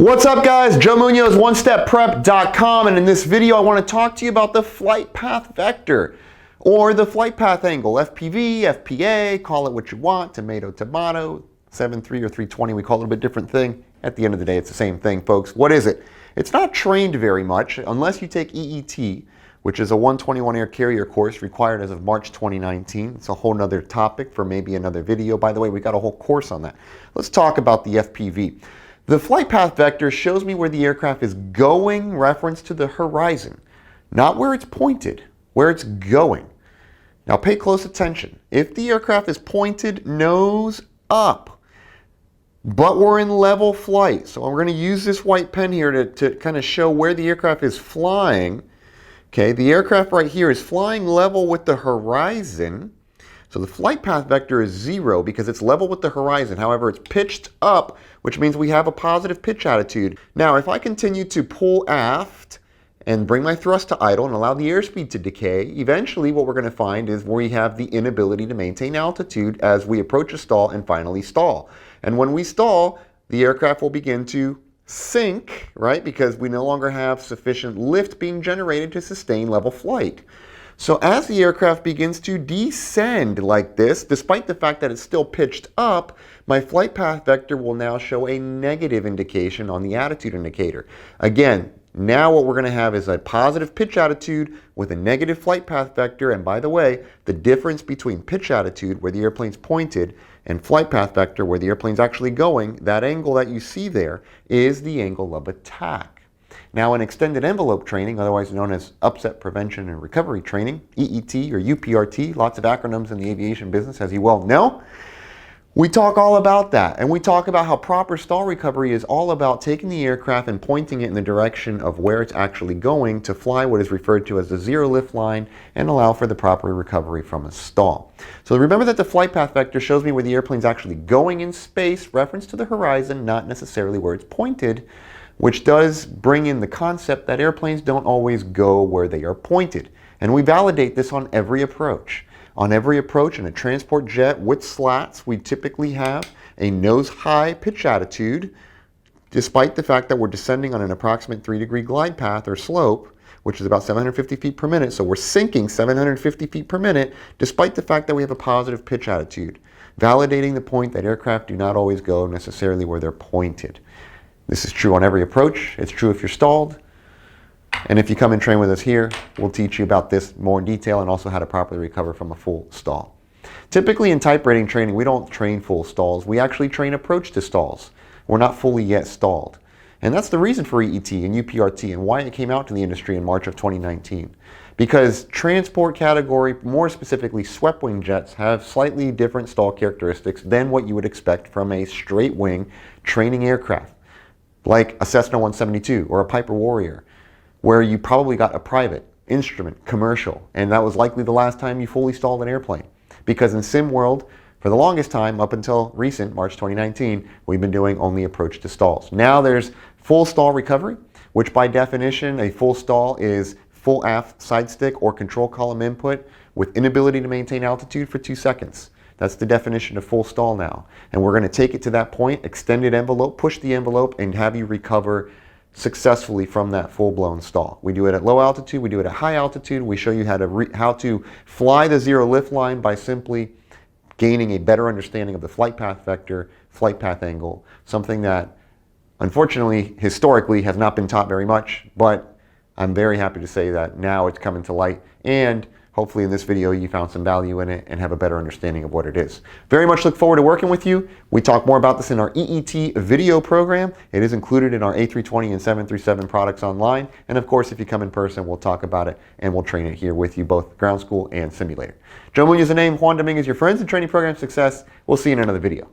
What's up guys, Joe Munoz, OneStepPrep.com, and in this video I want to talk to you about the flight path vector, or the flight path angle, FPV, FPA, call it what you want, tomato, 7.3 or 320, we call it a little bit different thing. At the end of the day, it's the same thing, folks. What is it? It's not trained very much, unless you take EET, which is a 121 air carrier course required as of March 2019. It's a whole nother topic for maybe another video. By the way, we got a whole course on that. Let's talk about the FPV. The flight path vector shows me where the aircraft is going, reference to the horizon, not where it's pointed, where it's going. Now pay close attention. If the aircraft is pointed nose up, but we're in level flight, so I'm going to use this white pen here to kind of show where the aircraft is flying. Okay, the aircraft right here is flying level with the horizon. So the flight path vector is 0 because it's level with the horizon. However, it's pitched up, which means we have a positive pitch attitude. Now, if I continue to pull aft and bring my thrust to idle and allow the airspeed to decay, eventually what we're going to find is we have the inability to maintain altitude as we approach a stall and finally stall. And when we stall, the aircraft will begin to sink, right? Because we no longer have sufficient lift being generated to sustain level flight. So as the aircraft begins to descend like this, despite the fact that it's still pitched up, my flight path vector will now show a negative indication on the attitude indicator. Again, now what we're going to have is a positive pitch attitude with a negative flight path vector. And by the way, the difference between pitch attitude, where the airplane's pointed, and flight path vector, where the airplane's actually going, that angle that you see there is the angle of attack. Now in extended envelope training, otherwise known as upset prevention and recovery training, EET or UPRT, lots of acronyms in the aviation business, as you well know, we talk all about that. And we talk about how proper stall recovery is all about taking the aircraft and pointing it in the direction of where it's actually going to fly what is referred to as the zero lift line and allow for the proper recovery from a stall. So remember that the flight path vector shows me where the airplane's actually going in space, reference to the horizon, not necessarily where it's pointed, which does bring in the concept that airplanes don't always go where they are pointed. And we validate this on every approach. On every approach in a transport jet with slats, we typically have a nose-high pitch attitude, despite the fact that we're descending on an approximate 3-degree glide path or slope, which is about 750 feet per minute. So we're sinking 750 feet per minute, despite the fact that we have a positive pitch attitude, validating the point that aircraft do not always go necessarily where they're pointed. This is true on every approach. It's true if you're stalled. And if you come and train with us here, we'll teach you about this more in detail and also how to properly recover from a full stall. Typically in type rating training, we don't train full stalls. We actually train approach to stalls. We're not fully yet stalled. And that's the reason for EET and UPRT and why it came out to the industry in March of 2019. Because transport category, more specifically swept wing jets, have slightly different stall characteristics than what you would expect from a straight wing training aircraft, like a Cessna 172 or a Piper Warrior, where you probably got a private, instrument, commercial, and that was likely the last time you fully stalled an airplane. Because in sim world, for the longest time, up until recent, March 2019, we've been doing only approach to stalls. Now there's full stall recovery, which by definition, a full stall is full aft side stick or control column input with inability to maintain altitude for 2 seconds. That's the definition of full stall now. And we're going to take it to that point, extended envelope, push the envelope, and have you recover successfully from that full-blown stall. We do it at low altitude, we do it at high altitude. We show you how to fly the zero lift line by simply gaining a better understanding of the flight path vector, flight path angle, something that unfortunately historically has not been taught very much, but I'm very happy to say that now it's coming to light, and hopefully in this video you found some value in it and have a better understanding of what it is. Very much look forward to working with you. We talk more about this in our EET video program. It is included in our A320 and 737 products online. And of course, if you come in person, we'll talk about it and we'll train it here with you, both ground school and simulator. Joe Munoz is the name, Juan Dominguez, your friends in training program success. We'll see you in another video.